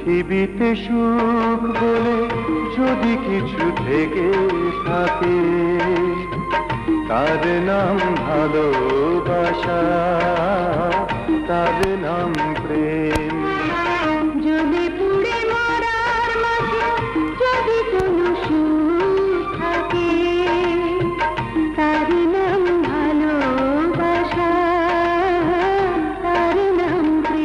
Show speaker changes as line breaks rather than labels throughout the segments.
পৃথিবীতে সুখ বলে যদি কিছু থেকে থাকে তার নাম ভালোবাসা, তার নাম প্রেম।
যদি পুড়ে মরার মাঝে যদি কোনো সুখ থাকে তার নাম ভালোবাসা, তার নাম প্রেম।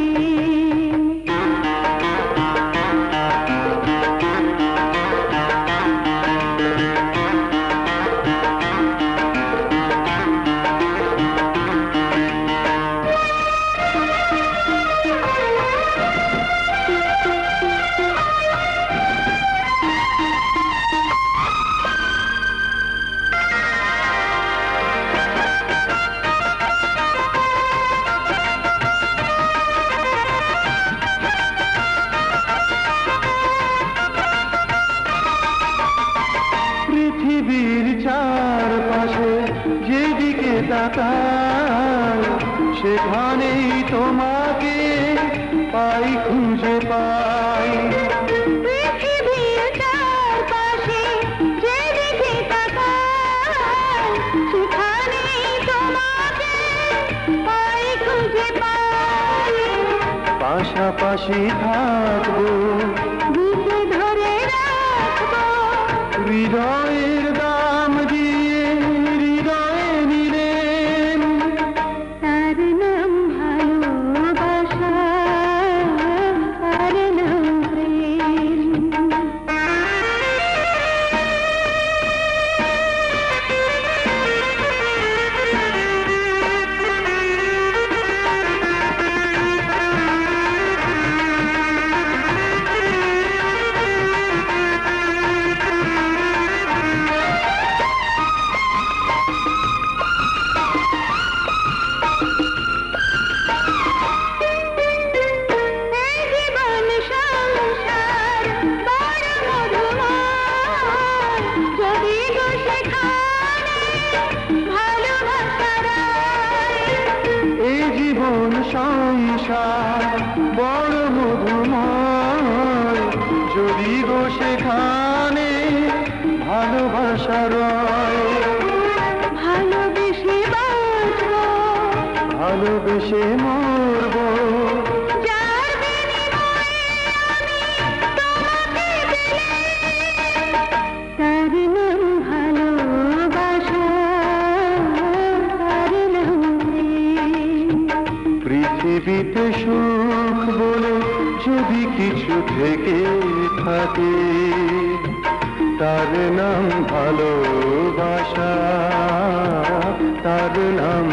পৃথিবীর চারপাশে যেদিকে তাকাই সেখানেই তোমাকে পাই, খুঁজে পাই।
পৃথিবীর চারপাশে যেদিকে তাকাই সেখানেই তোমাকে পাই, খুঁজে পাই।
পাশাপাশি থাকবো,
বুকে ধরে রাখবো,
হৃদয়ের দাম দিয়ে হৃদয়ে নিলেন।
তার নাম ভালোবাসা, তার নাম প্রেম।
এই জীবন সংসার বড় মধুময়, যদি গো সেখানে ভালোবাসা রয়।
ভালোবেসে বাঁচবো,
ভালোবেসে মরবো,
যার বিনিময়ে আমি তোমাকে দিলে। তার নাম ভালোবাসা, তার নাম প্রেম।
পৃথিবীতে সুখ বলে যদি কিছু থেকে থাকে তার নাম ভালোবাসা, তার নাম